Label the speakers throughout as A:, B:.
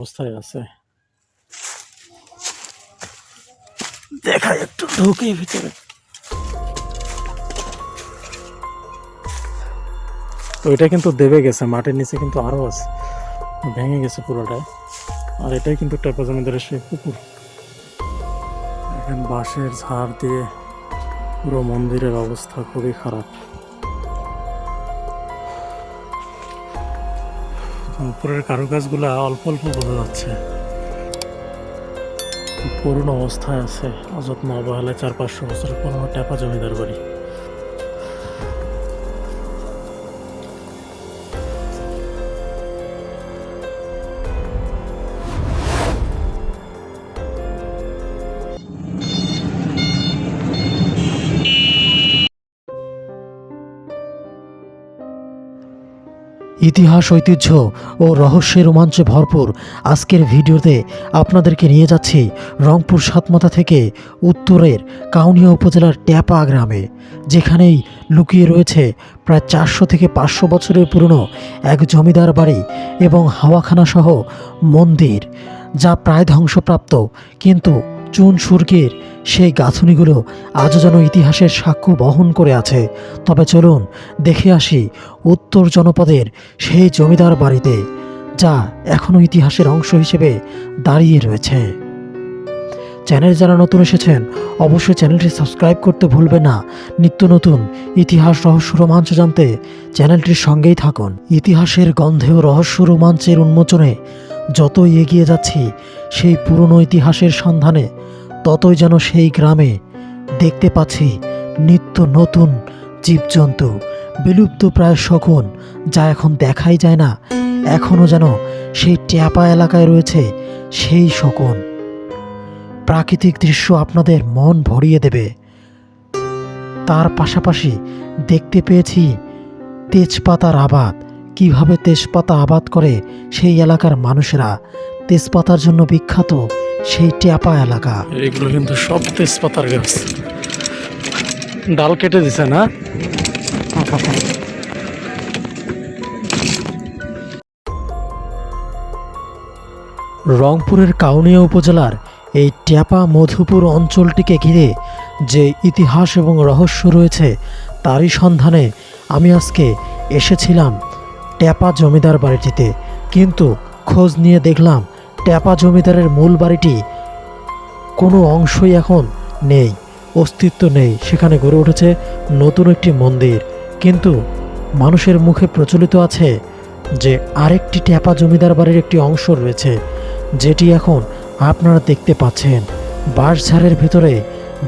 A: অবস্থায় আছে। দেখাই একটু ঢুকে ভিতরে। তো এটা কিন্তু দেবে গেছে, মাটির নিচে কিন্তু আরো আছে, ভেঙে গেছে পুরোটাই। আর এটাই কিন্তু টেপা জমিদারের সেই পুকুর। এখন বাঁশের ঝাড় দিয়ে পুরো মন্দিরের অবস্থা খুবই খারাপ। উপরের কারুকাজগুলা অল্প অল্প বোঝা যাচ্ছে, করুণ অবস্থায় আছে। অযত্ন অবহেলায় 400-500 বছরের পুরনো টেপা জমিদার বাড়ি।
B: ইতিহাস, ঐতিহ্য ও রহস্যের রোমাঞ্চে ভরপুর আজকের ভিডিওতে আপনাদেরকে নিয়ে যাচ্ছি রংপুর সাতমাথা থেকে উত্তরের কাউনিয়া উপজেলার ট্যাপা গ্রামে, যেখানেই লুকিয়ে রয়েছে প্রায় 400 থেকে 500 বছরের পুরনো এক জমিদার বাড়ি এবং হাওয়াখানা সহ মন্দির, যা প্রায় ধ্বংসপ্রাপ্ত। কিন্তু চুন সুরকির সেই গাঁথুনিগুলো আজও যেন ইতিহাসের সাক্ষ্য বহন করে আছে। তবে চলুন দেখে আসি উত্তর জনপদের সেই জমিদার বাড়িতে, যা এখনও ইতিহাসের অংশ হিসেবে দাঁড়িয়ে রয়েছে। চ্যানেল যারা নতুন এসেছেন অবশ্যই চ্যানেলটি সাবস্ক্রাইব করতে ভুলবেন না। নিত্য নতুন ইতিহাস, রহস্য, রোমাঞ্চ জানতে চ্যানেলটির সঙ্গেই থাকুন। ইতিহাসের গন্ধে ও রহস্য রোমাঞ্চের উন্মোচনে যতই এগিয়ে যাচ্ছি সেই পুরনো ইতিহাসের সন্ধানে, ততই যেন সেই গ্রামে দেখতে পাচ্ছি নিত্য নতুন জীবজন্তু, বিলুপ্ত প্রায় শকুন, যা এখন দেখাই যায় না। এখনও যেন সেই ট্যাপা এলাকায় রয়েছে সেই শকুন। প্রাকৃতিক দৃশ্য আপনাদের মন ভরিয়ে দেবে। তার পাশাপাশি দেখতে পেয়েছি তেজপাতার আবাদ, কিভাবে তেজপাতা আবাদ করে সেই এলাকার মানুষেরা। তেজপাতার জন্য বিখ্যাত সেই ট্যাপা এলাকা।
A: এগুলো কিন্তু সব তেজপাতার গাছ। ডাল কেটে দিছে না?
B: রংপুরের কাউনিয়া উপজেলার এই ট্যাপা মধুপুর অঞ্চলটিকে ঘিরে যে ইতিহাস এবং রহস্য রয়েছে, তারই সন্ধানে আমি আজকে এসেছিলাম ট্যাপা জমিদার বাড়িটিতে। কিন্তু খোঁজ নিয়ে দেখলাম ট্যাপা জমিদারের মূল বাড়িটি কোনো অংশই এখন নেই, অস্তিত্ব নেই। সেখানে গড়ে উঠেছে নতুন একটি মন্দির। কিন্তু মানুষের মুখে প্রচলিত আছে যে আরেকটি ট্যাপা জমিদার বাড়ির একটি অংশ রয়েছে, যেটি এখন আপনারা দেখতে পাচ্ছেন। বাঁশঝাড়ের ভিতরে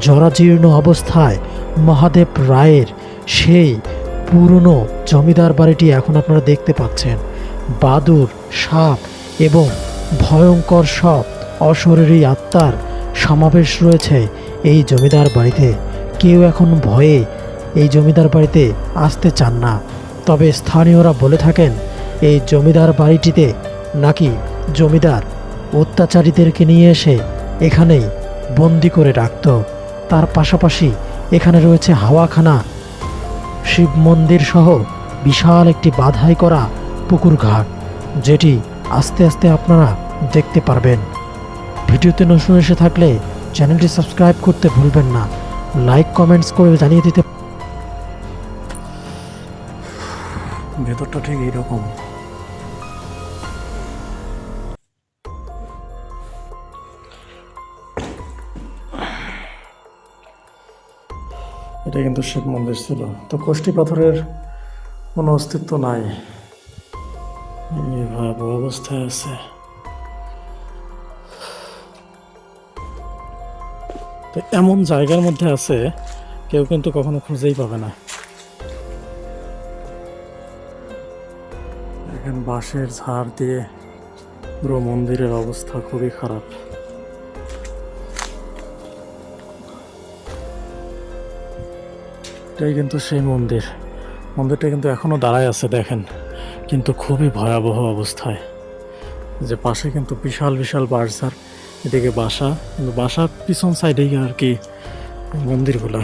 B: জরাজীর্ণ অবস্থায় মহাদেব রায়ের সেই পুরনো জমিদার বাড়িটি এখন আপনারা দেখতে পাচ্ছেন। বাদুড়, সাপ এবং ভয়ঙ্কর সব অশরীরী আত্মার সমাবেশ রয়েছে এই জমিদার বাড়িতে। কেউ এখন ভয়ে এই জমিদার বাড়িতে আসতে চান না। তবে স্থানীয়রা বলে থাকেন এই জমিদার বাড়িটিতে নাকি জমিদার অত্যাচারীদেরকে নিয়ে এসে এখানেই বন্দি করে রাখত। তার পাশাপাশি এখানে রয়েছে হাওয়াখানা, শিব মন্দির সহ বিশাল একটি বাধাই করা পুকুর ঘাট, যেটি আস্তে আস্তে আপনারা দেখতে পারবেন। ভিডিওতে নতুন এসে থাকলে চ্যানেলটি সাবস্ক্রাইব করতে ভুলবেন না, লাইক কমেন্টস করে জানিয়ে দিতে।
A: ভেতরটা ঠিক এইরকম। এটা কিন্তু শিব মন্দির ছিল। তো কোষ্ঠী পাথরের কোনো অস্তিত্ব নাই, এই ভয়াবহ অবস্থায় আছে। তো এমন জায়গার মধ্যে আছে কেউ কিন্তু কখনো খুঁজেই পাবে না। এখন বাঁশের ঝাড় দিয়ে পুরো মন্দিরের অবস্থা খুবই খারাপ। এটাই কিন্তু সেই মন্দির। মন্দিরটা কিন্তু এখনো দাঁড়ায় আছে দেখেন, কিন্তু খুবই ভয়াবহ অবস্থায়। যে পাশে কিন্তু বিশাল বিশাল বাঁশঝাড়, এদিকে বাসা, কিন্তু বাসার পিছন সাইডেই আর কি মন্দিরগুলা।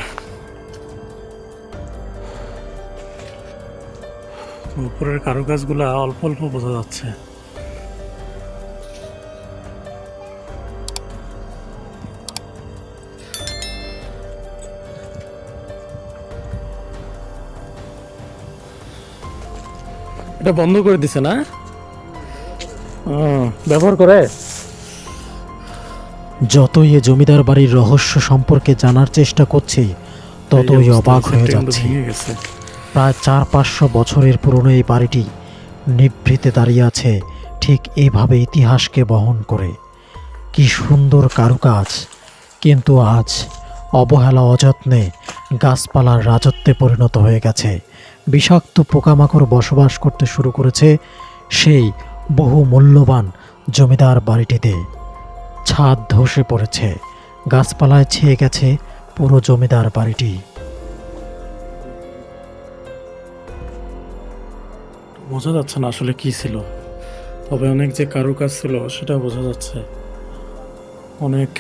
A: উপরের কারুকাজগুলা অল্প অল্প বোঝা যাচ্ছে, এটা বন্ধ করে দিছে না? ব্যবহার করে।
B: যতই এ জমিদার বাড়ির রহস্য সম্পর্কে জানার চেষ্টা করছি ততই অবাক হয়ে যাচ্ছি।
A: ভেঙে গেছে।
B: প্রায় 400-500 বছরের পুরনো এই বাড়িটি নিভৃতে দাঁড়িয়ে আছে ঠিক এইভাবে ইতিহাসকে বহন করে। কি সুন্দর কারুকাজ, কিন্তু আজ অবহেলা অযত্নে গাছপালার রাজত্বে পরিণত হয়ে গেছে। বিষাক্ত পোকামাকড় বসবাস করতে শুরু করেছে সেই বহু মূল্যবান জমিদার বাড়িটিতে। ছাদ ধসে পড়েছে, গাছপালায় ছেয়ে গেছে পুরো জমিদার বাড়িটি।
A: বোঝা যাচ্ছে না আসলে কি ছিল, তবে অনেক যে কারুকাজ ছিল সেটা বোঝা যাচ্ছে। অনেক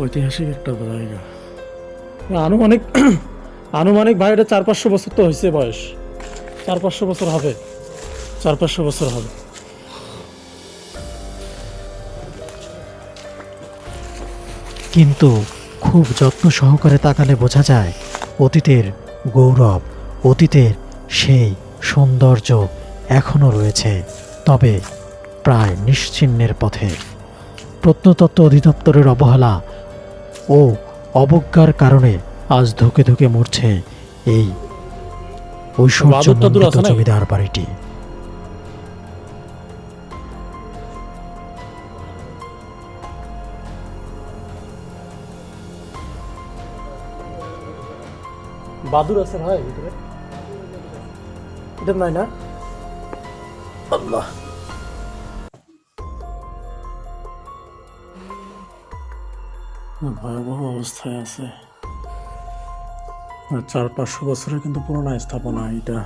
A: ঐতিহাসিক একটা জায়গা। আনুমানিক আনুমানিক ভাই এটা 400-500 বছর তো হয়েছে বয়স। 400-500 বছর হবে, 400-500 বছর হবে।
B: কিন্তু খুব যত্ন সহকারে তাকালে বোঝা যায় অতীতের গৌরব, অতীতের সেই সৌন্দর্য এখনও রয়েছে, তবে প্রায় নিশ্চিহ্নের পথে। প্রত্নতত্ত্ব অধিদপ্তরের অবহেলা ও অবজ্ঞার কারণে আজ ধুকে ধুকে মরছে এই ঐশ্বর্যমণ্ডিত জমিদার বাড়িটি।
A: বাদুর আছে ভাই ভিতরে? এটা নাই না? আল্লাহ, ভয়াবহ অবস্থায় আছে। 400-500 বছরের কিন্তু পুরোনো স্থাপনা এটা।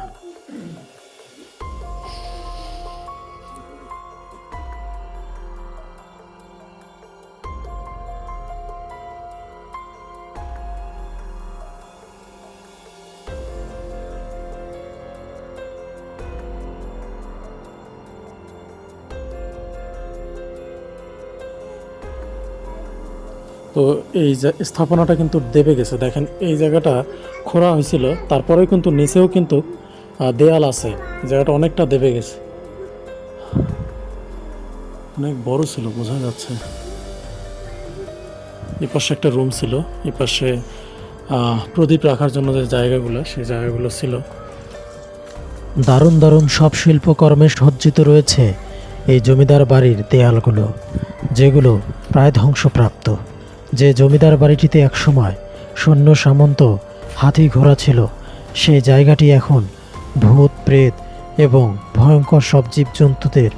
A: তো এই স্থাপনাটা কিন্তু দেবে গেছে। দেখেন এই জায়গাটা খোঁড়া হয়েছিল, তারপরেও কিন্তু নিচেও কিন্তু দেয়াল আছে। জায়গাটা অনেকটা দেবে গেছে, অনেক বড় ছিল বোঝা যাচ্ছে। এই পাশে একটা রুম ছিল, এই পাশে প্রদীপ রাখার জন্য যে জায়গাগুলো, সেই জায়গাগুলো ছিল।
B: দারুণ দারুণ সব শিল্পকর্মে সজ্জিত রয়েছে এই জমিদার বাড়ির দেয়ালগুলো, যেগুলো প্রায় ধ্বংসপ্রাপ্ত। যে জমিদার বাড়িটিতে একসময় সৈন্য সামন্ত, হাতি ঘোড়া ছিল, সেই জায়গাটি এখন ভূত প্রেত এবং ভয়ঙ্কর সব জীবজন্তুদের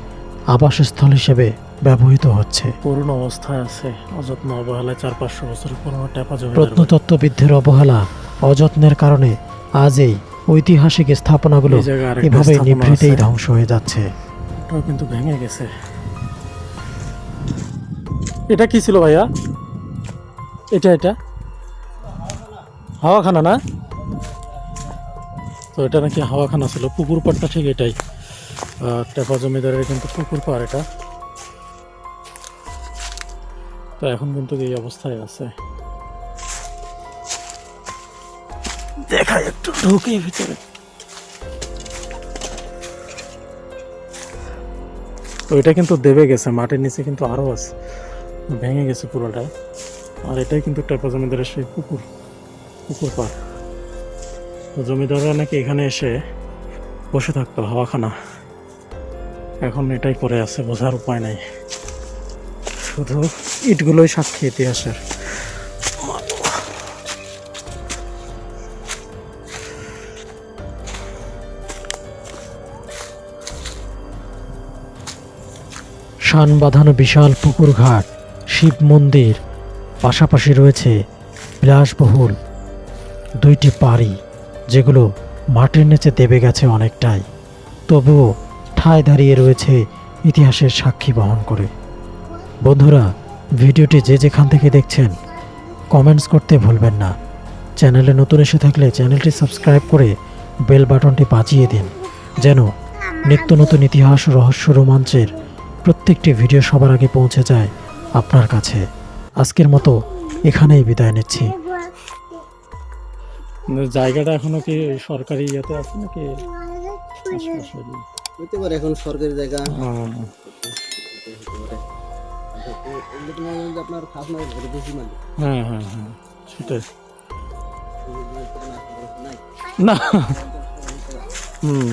B: আবাসস্থল হিসেবে ব্যবহৃত হচ্ছে।
A: পুরনো অবস্থায় আছে, অযত্ন অবহেলায় 400-500 বছরের পুরনো টেপা জমি।
B: প্রত্নতত্ত্ববিদদের অবহেলা অযত্নের কারণে আজ এই ঐতিহাসিক স্থাপনাগুলো এভাবে নিভৃতেই ধ্বংস হয়ে যাচ্ছে।
A: এটাও কিন্তু ভেঙে গেছে। এটা কি ছিল ভাইয়া? এটা হাওয়াখানা না? তো এটা নাকি হাওয়াখানা ছিল। পুকুর পাড়টা ঠিক এটাই, টেপা জমিদারের কিন্তু পুকুর পাড় এটা। তো এখন কিন্তু এই অবস্থায় আছে। দেখাই একটু ঢুকে ভিতরে। তো এটা কিন্তু দেবে গেছে, মাটির নিচে কিন্তু আরো আছে, ভেঙে গেছে পুরোটা। আর এটাই কিন্তু টেপা জমিদারের সেই পুকুর পাড়। তো জমিদাররা নাকি এখানে এসে বসে থাকতো, হাওয়াখানা। এখন এটাই পড়ে আছে, বোঝার উপায় নাই। শুধু ইটগুলোই সাক্ষী ইতিহাসের।
B: শান বাঁধানো বিশাল পুকুর ঘাট, শিব মন্দির, পাশাপাশি রয়েছে বিলাসবহুল 2টি বাড়ি, যেগুলো মাটির নিচে দেবে গেছে অনেকটাই, তবুও ঠায় দাঁড়িয়ে রয়েছে ইতিহাসের সাক্ষী বহন করে। বন্ধুরা, ভিডিওটি যে যেখান থেকে দেখছেন কমেন্টস করতে ভুলবেন না। চ্যানেলে নতুন এসে থাকলে চ্যানেলটি সাবস্ক্রাইব করে বেল বাটনটি বাজিয়ে দিন, যেন নিত্য নতুন ইতিহাস, রহস্য, রোমাঞ্চের প্রত্যেকটি ভিডিও সবার আগে পৌঁছে যায় আপনার কাছে। আজকের মতো এখানেই বিদায় নিচ্ছি।
A: জায়গাটা এখনো কি সরকারি ইয়েতে আছে নাকি? আশপাশেরই।
C: হইতে পারে এখন সরকারি জায়গা
A: হুম,
C: এগুলো তো মনে হয় যে আপনার খাস মাছ ধরে বেশি মানে
A: হ্যাঁ হ্যাঁ হ্যাঁ সেটাই
C: নাই
A: না হুম